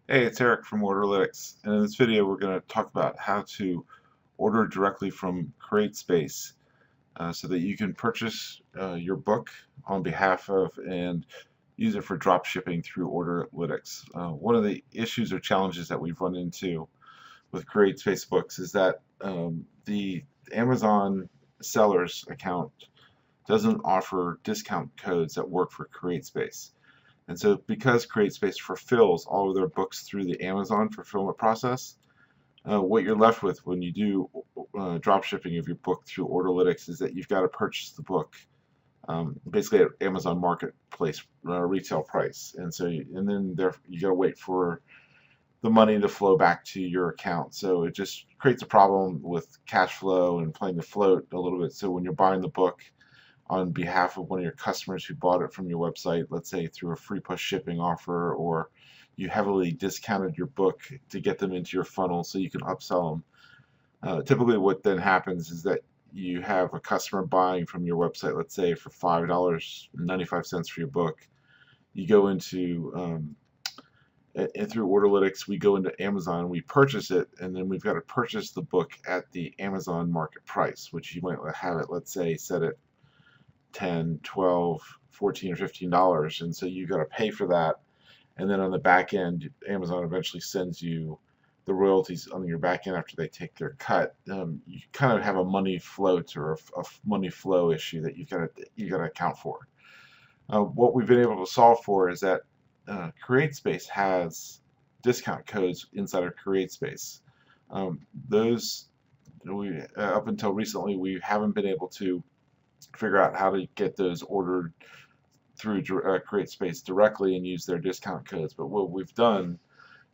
Hey, it's Eric from Orderlytics, and in this video we're going to talk about how to order directly from Createspace so that you can purchase your book on behalf of and use it for drop shipping through Orderlytics. One of the issues or challenges that we've run into with Createspace books is that the Amazon seller's account doesn't offer discount codes that work for Createspace. And so because Createspace fulfills all of their books through the Amazon fulfillment process, what you're left with when you do drop shipping of your book through Orderlytics is that you've got to purchase the book basically at Amazon Marketplace retail price. And so and then there you got to wait for the money to flow back to your account. So it just creates a problem with cash flow and playing the float a little bit. So when you're buying the book on behalf of one of your customers who bought it from your website, let's say through a free plus shipping offer, or you heavily discounted your book to get them into your funnel so you can upsell them. Typically what then happens is that you have a customer buying from your website, let's say for $5.95 for your book. You go into and through Orderlytics, we go into Amazon, we purchase it, and then we've got to purchase the book at the Amazon market price, which you might have it, let's say, set at 10, 12, 14 or $15, and so you got to pay for that. And then on the back end, Amazon eventually sends you the royalties on your back end after they take their cut. You kind of have a money float or a money flow issue that you got to account for. What we've been able to solve for is that Createspace has discount codes inside of Createspace. Those we up until recently we haven't been able to figure out how to get those ordered through Createspace directly and use their discount codes. But what we've done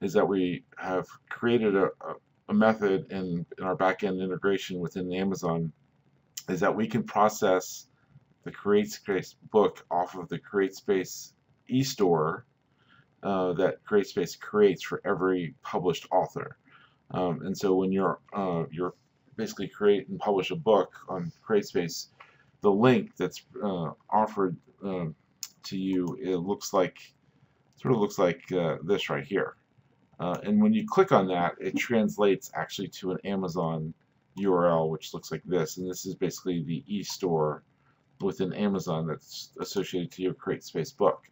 is that we have created a method in our backend integration within Amazon is that we can process the Createspace book off of the Createspace eStore that Createspace creates for every published author. And so when you're basically create and publish a book on Createspace, the link that's offered to you, it sort of looks like this right here. And when you click on that, it translates actually to an Amazon URL, which looks like this. And this is basically the e-store within Amazon that's associated to your Createspace book.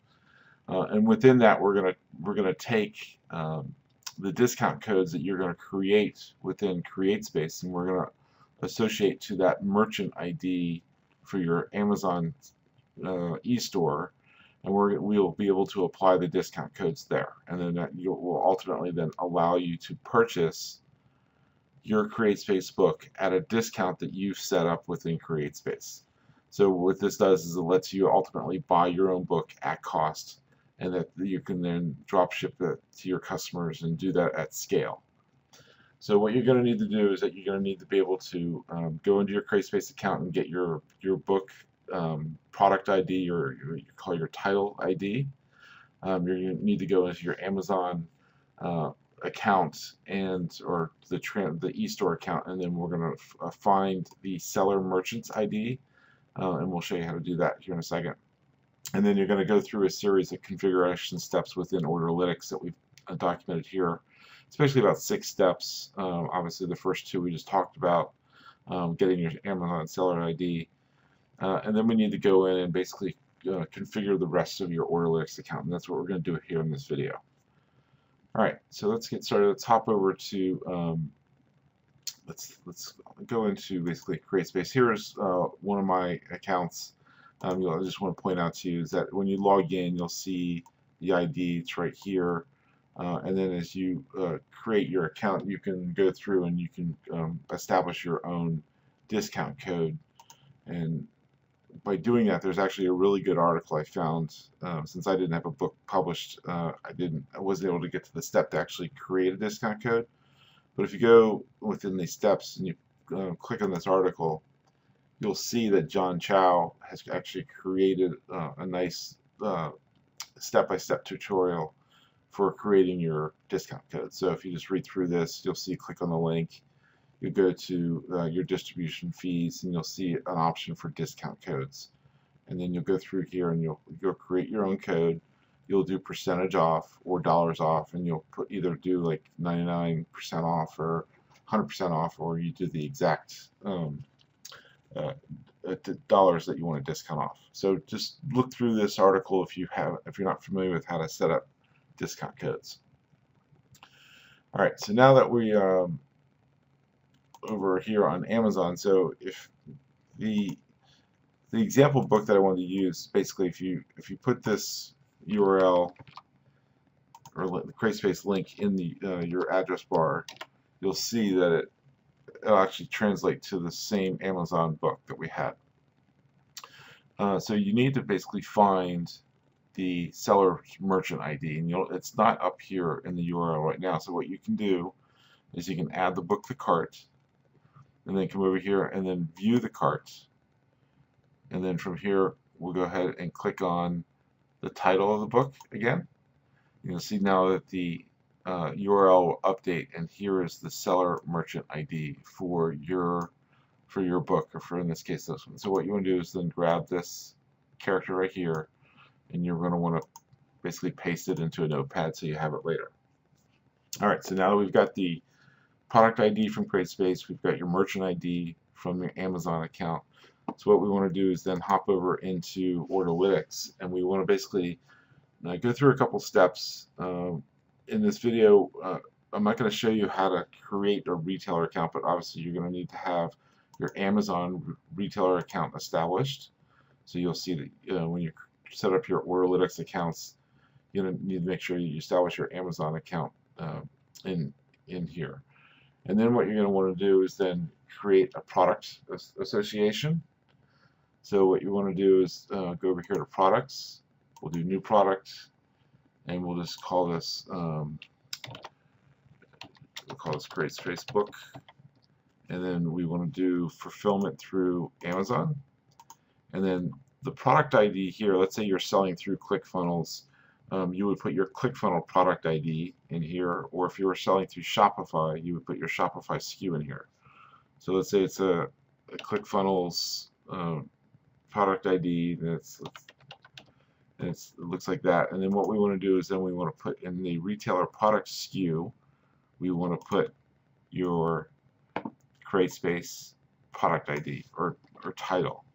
And within that, we're gonna take the discount codes that you're going to create within Createspace, and we're going to associate to that merchant ID for your Amazon e-store, and we'll be able to apply the discount codes there, and then that will ultimately then allow you to purchase your Createspace book at a discount that you've set up within Createspace. So what this does is it lets you ultimately buy your own book at cost, and that you can then drop ship it to your customers and do that at scale. So what you're going to need to do is that you're going to need to be able to go into your Createspace account and get your book product ID, or you call your title ID. You're going to need to go into your Amazon account or the e-store account, and then we're going to find the seller merchant's ID, and we'll show you how to do that here in a second. And then you're going to go through a series of configuration steps within Orderlytics that we've documented here. It's basically about 6 steps. Obviously, the first 2 we just talked about, getting your Amazon seller ID. And then we need to go in and basically configure the rest of your Orderlytics account. And that's what we're going to do here in this video. All right, so let's get started. Let's hop over to, let's go into basically Createspace. Here's one of my accounts. I just want to point out to you is that when you log in, you'll see the ID. It's right here. And then as you create your account, you can go through and you can establish your own discount code. And by doing that, there's actually a really good article I found. Since I didn't have a book published, I wasn't able to get to the step to actually create a discount code. But if you go within these steps and you click on this article, you'll see that John Chow has actually created a nice step-by-step tutorial for creating your discount code. So if you just read through this, you'll see, click on the link, you go to your distribution fees, and you'll see an option for discount codes. And then you'll go through here and you'll create your own code. you'll do percentage off or dollars off, and you'll either do like 99% off or 100% off, or you do the exact dollars that you want to discount off. So just look through this article if you're not familiar with how to set up discount codes. All right, so now that we over here on Amazon, so if the example book that I wanted to use, basically if you put this URL or the Createspace link in the your address bar, you'll see that it'll actually translate to the same Amazon book that we had. So you need to basically find the seller merchant ID, and it's not up here in the URL right now. So what you can do is you can add the book to cart, and then come over here and then view the cart, and then from here we'll go ahead and click on the title of the book again. You'll see now that the URL will update, and here is the seller merchant ID for your book, or for, in this case, this one. So what you want to do is then grab this character right here, and you're going to want to basically paste it into a notepad so you have it later. Alright, so now that we've got the product ID from Createspace, we've got your merchant ID from your Amazon account. So what we want to do is then hop over into Orderlytics, and we want to basically go through a couple steps. In this video, I'm not going to show you how to create a retailer account, but obviously you're going to need to have your Amazon retailer account established. So you'll see that when you set up your Orderlytics accounts, you need to make sure you establish your Amazon account in here. And then what you're going to want to do is then create a product association. So what you want to do is go over here to products. We'll do new product, and we'll just call this Createspace book. And then we want to do fulfillment through Amazon. And then the product ID here, let's say you're selling through ClickFunnels, you would put your ClickFunnels product ID in here, or if you were selling through Shopify, you would put your Shopify SKU in here. So let's say it's a ClickFunnels product ID, and it looks like that. And then what we want to do is then we want to put in the retailer product SKU, we want to put your Createspace product ID or title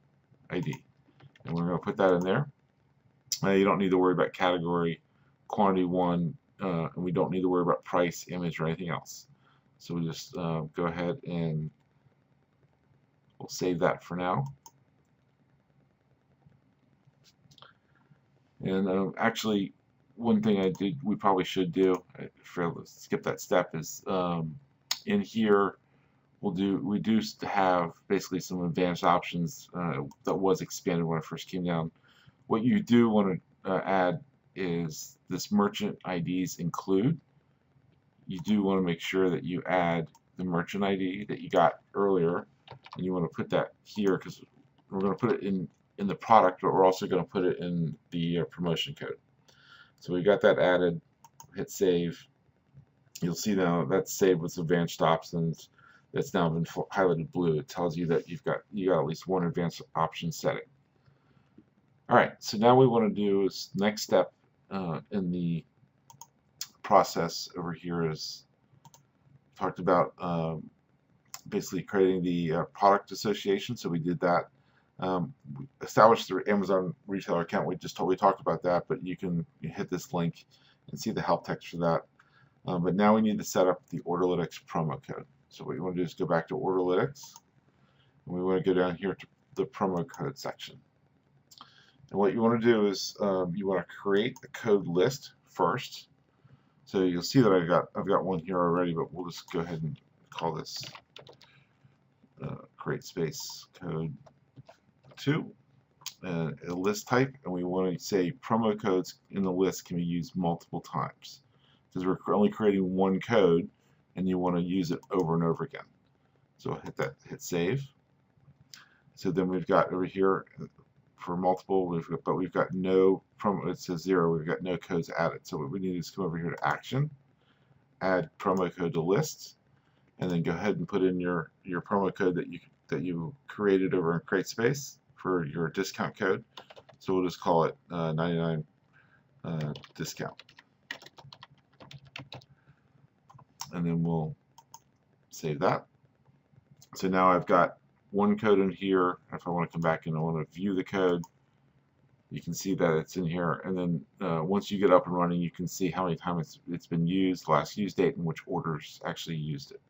ID, and we're going to put that in there. You don't need to worry about category, quantity one, and we don't need to worry about price, image, or anything else. So we just go ahead and we'll save that for now. And actually, one thing we probably should do, skip that step, is in here we do have basically some advanced options that was expanded when it first came down. What you do want to add is this merchant IDs include. You do want to make sure that you add the merchant ID that you got earlier, and you want to put that here because we're going to put it in the product, but we're also going to put it in the promotion code. So we got that added. Hit save. You'll see now that's saved with advanced options. That's now been highlighted blue. It tells you that you got at least one advanced option setting. All right, so now we want to do is next step in the process over here is talked about basically creating the product association. So we did that. We established the Amazon retailer account. We talked about that, but you can hit this link and see the help text for that. But now we need to set up the Orderlytics promo code. So what you want to do is go back to Orderlytics, and we want to go down here to the promo code section. And what you want to do is you want to create a code list first. So you'll see that I've got one here already, but we'll just go ahead and call this Createspace code 2, a list type, and we want to say promo codes in the list can be used multiple times because we're only creating one code, and you want to use it over and over again. So hit save. So then we've got over here for multiple, we've got no promo. It says 0. We've got no codes added. So what we need is come over here to action, add promo code to list, and then go ahead and put in your promo code that you created over in Createspace for your discount code. So we'll just call it 99% discount. And then we'll save that. So now I've got one code in here. If I want to come back and I want to view the code, you can see that it's in here. And then once you get up and running, you can see how many times it's been used, last use date, and which orders actually used it.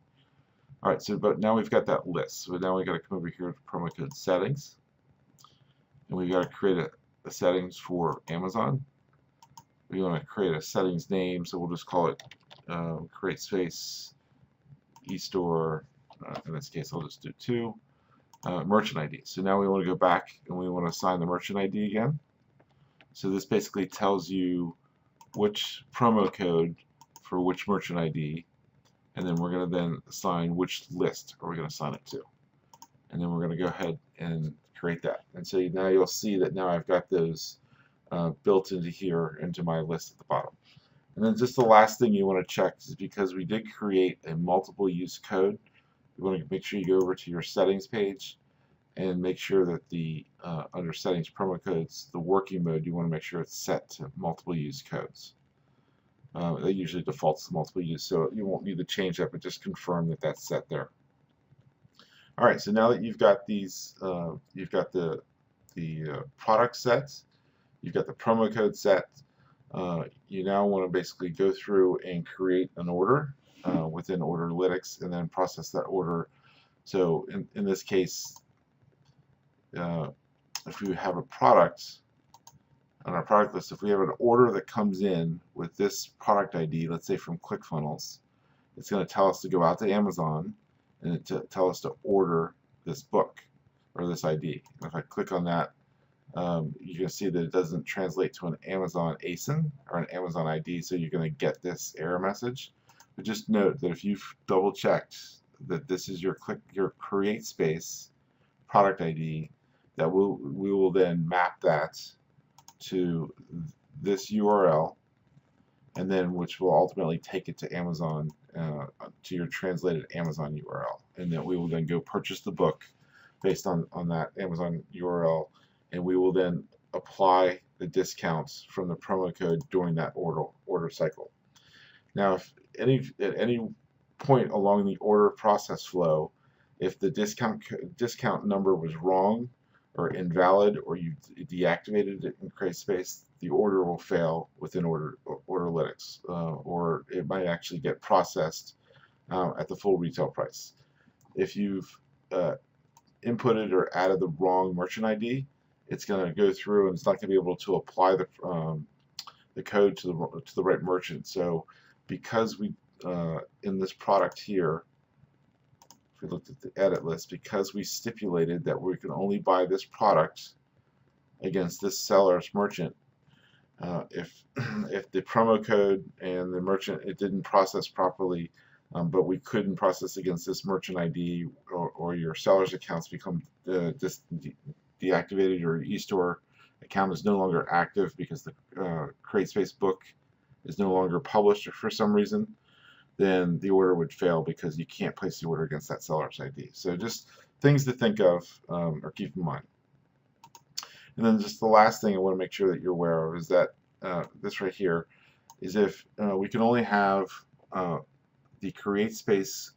All right, so but now we've got that list. So now we've got to come over here to promo code settings, and we've got to create a settings for Amazon. We want to create a settings name, so we'll just call it Createspace eStore. In this case, I'll just do 2. Merchant ID. So now we want to go back and we want to assign the merchant ID again. So this basically tells you which promo code for which merchant ID, and then we're going to then assign which list are we going to assign it to. And then we're going to go ahead and create that. And so now you'll see that now I've got those built into here, into my list at the bottom. And then just the last thing you want to check is, because we did create a multiple use code, you want to make sure you go over to your settings page and make sure that the under settings promo codes, the working mode, you want to make sure it's set to multiple use codes. That usually defaults to multiple use, so you won't need to change that, but just confirm that that's set there. All right, so now that you've got these, you've got the product set, you've got the promo code set, you now want to basically go through and create an order within Orderlytics and then process that order. So in this case, if we have a product on our product list, if we have an order that comes in with this product ID, let's say from ClickFunnels, it's going to tell us to go out to Amazon and to tell us to order this book or this ID. And if I click on that, you can see that it doesn't translate to an Amazon ASIN or an Amazon ID, so you're going to get this error message. But just note that if you've double checked that this is your Createspace product ID, that we will then map that to this URL, and then which will ultimately take it to Amazon, to your translated Amazon URL, and then we will then go purchase the book based on that Amazon URL, and we will then apply the discounts from the promo code during that order cycle. Now, if at any point along the order process flow, if the discount number was wrong or invalid, or you deactivated it in Createspace, the order will fail within Orderlytics, or it might actually get processed at the full retail price. If you've inputted or added the wrong merchant ID, it's going to go through and it's not going to be able to apply the code to the right merchant. So because we in this product here, if we looked at the edit list, because we stipulated that we can only buy this product against this seller's merchant, if the promo code and the merchant, it didn't process properly, but we couldn't process against this merchant ID, or your seller's accounts become deactivated, or eStore account is no longer active because the Createspace book is no longer published for some reason, then the order would fail because you can't place the order against that seller's ID. So just things to think of or keep in mind. And then just the last thing I want to make sure that you're aware of is that this right here is if we can only have the Createspace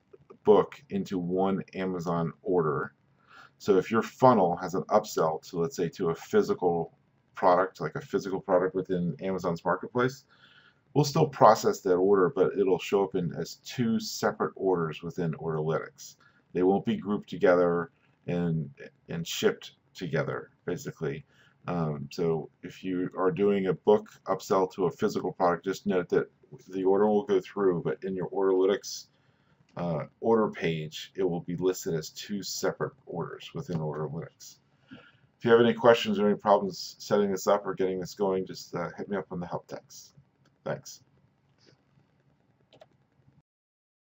book into one Amazon order. So if your funnel has an upsell to, let's say, to a physical product, like a physical product within Amazon's marketplace, we'll still process that order, but it'll show up as 2 separate orders within Orderlytics. They won't be grouped together and shipped together, basically. So if you are doing a book upsell to a physical product, just note that the order will go through, but in your Orderlytics order page, it will be listed as 2 separate orders within Orderlytics. If you have any questions or any problems setting this up or getting this going, just hit me up on the help desk. Thanks.